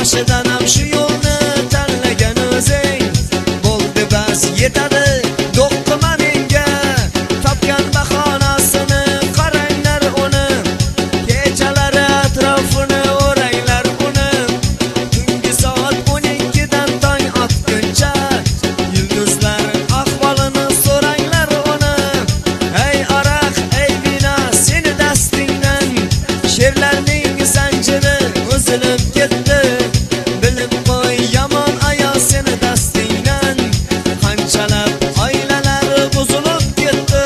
boshidan ham shu yo'lni tanlagan o'zing. Bo'ldi bas yetadi do'qqima menga, topgan bahonasini qaranglar uni, kechalari atrofini o'ranglar uni. Tungi soat 12 dan tong otguncha yulduzlar ahvolini so'ranglar uni. Ey araq, ey vino, seni dastingdan sherlarning zanjiri uzilib ketdi. Bilib qo'y yomon ayol, seni dastingdan qanchalab oilalar buzilib ketdi.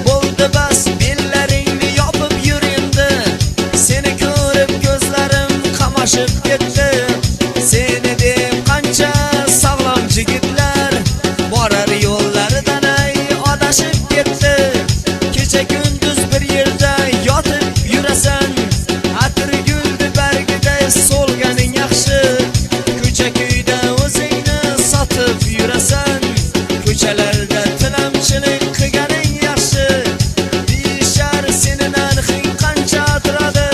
Bo'ldi bas bellaringni yopib yur endi, seni ko'rib ko'zlarim qamashib ketdi. Seni deb qancha sog'lom yigitlar borar yo'llaridan ay adashib ketdi. Kecha kunduz bir yerda yotib yurasan, atir guldi bargiday so'lganing yaxshi. Ko'cha kuyda o'zingni sotib yurasan, ko'chalarda tilamchilik qilganing yaxshi. Deyishar seni narxing qancha turadi,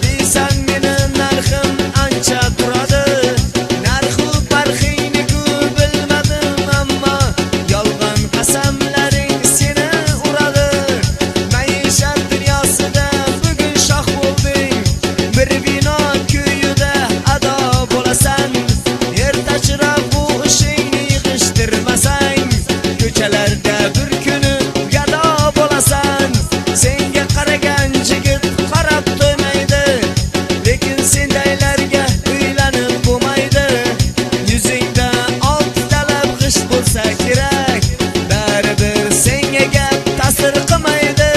deysan meni narxim ancha turadi. Narxu parxingni ku bilmadim, ammo yolg'on qasamlaring seni uradi. Maishat dunyosida bugun shoh bo'lding, bir vino kuyida ado bo'lasan. Ertachroq bu ishingni yig'ishtirmasang, ko'chalarda bir kuni gado bo'lasan. Senga qaragan yigit qarab to'ymaydi, lekin sendaylarga uylanib bo'lmaydi. Yuzingda olti talab g'isht bo'lsa kerak, baribir senga gap ta'sir qilmaydi.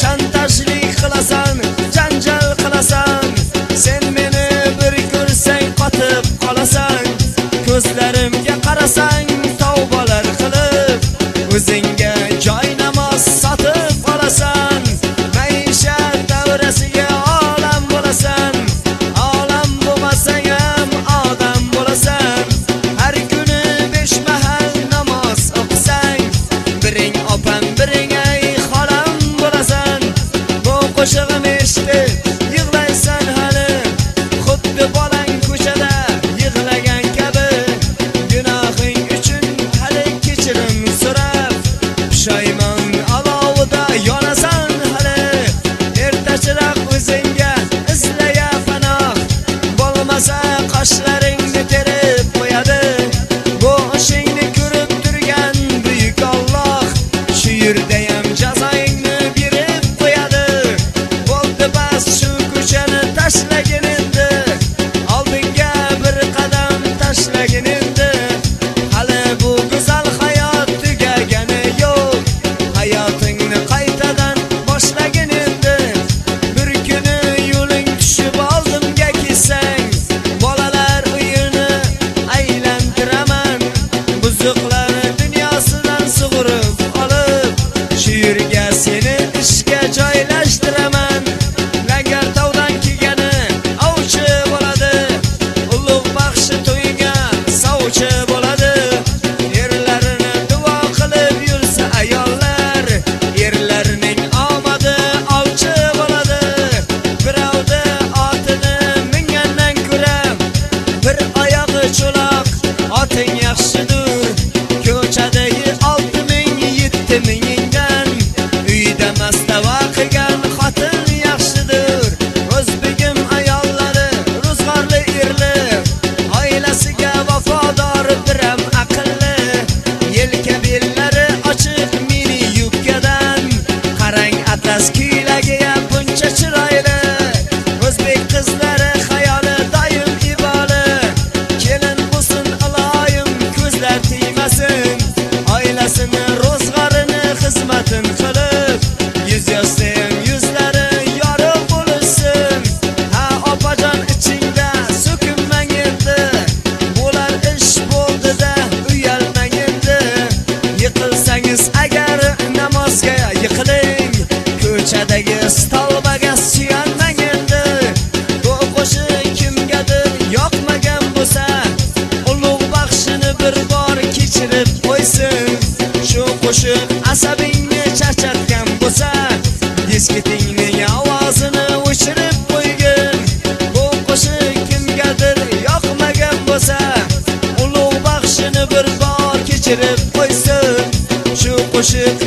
Shantajlik qilasan, janjal qilasan, sen meni bir ko'rsang qotib qolasan. Ko'zlarimga qarasang tavbalar qilib, o'zingga joy namoz sotib olasan. Maishat davrasiga olam bo'lasan, olam bo'lmasang ham odam bo'lasan. Har kuni 5 mahal namoz o'qisang, biring opam biring ay xolam bo'lasan. Bu qo'shig'im eshitib yig'laysan hali, xuddi bolang ko'chada yig'lagan kabi. Gunohing uchun hali kechirim so'rab, pushaymon olovida yonasan hali. Ertachroq o'zingga izlaya panoh, bo'lmasa qoshlaringni terib qo'yadi. Bu ishingni ko'rib turgan buyuk Alloh shu yerdayam jazoingni berib qo'yadi. Bo'ldi bas shu ko'chani tashlagin endi, oldinga bir qadam tashlagin endi. Hali bu go'zal hayot tugagani yo'q, hayotingni qaytadan boshlagin endi. Bir kuni yo'ling tushib oldimga kelsang, bolalar uyini aylantiraman. Buzuqlar dunyosidan sug'urib olib, shu yerga seni ishga joylashtiraman. Langar tog'dan kelgani ovchi bo'ladi, ulug' baxshi to'yiga sovchi bo'ladi. Erlarini duo qilib yursa ayollar, erlarning omadi ovchi bo'ladi. Birovda otini mingandan ko'ra bir oyog'i cho'loq oting yaxshidir. Ko'chadagi 6,000 7,000dan uyda mastava qilgan xotin yaxshidir. O'zbegim ayollari ro'zg'orli erli, oilasiga vafodor biram aqlli. Yelka bellari ochiq mini yubkadan, qarang atlas kuylagi buncha chiroyli. O'zbek qizlari xayoli doim iboli, kelin bo'lsin aloyim ko'zlar tegmasin. Oilasini ro'zg'orini xizmatin qilib, yuz yoshsam yuzlari yorug' bo'lsin. Ha opajon ichingda so'kinmang endi, bo'lar ish bo'ldida uyalmang endi. Yiqilsangiz agar namozga yiqiling, ko'chadagi stolbaga suyanmang endi. Bu qo'shiq kimgadir yoqmagan bo'lsa, ulug' baxshini bir bor kechirib qo'ysin. Shu qo'shiq asabingni charchatgan bo'lsa, diskitingning ovozini o'chirib qo'ygin. Bu qo'shiq kimgadir kechirib qo'ysin shu qo'shiq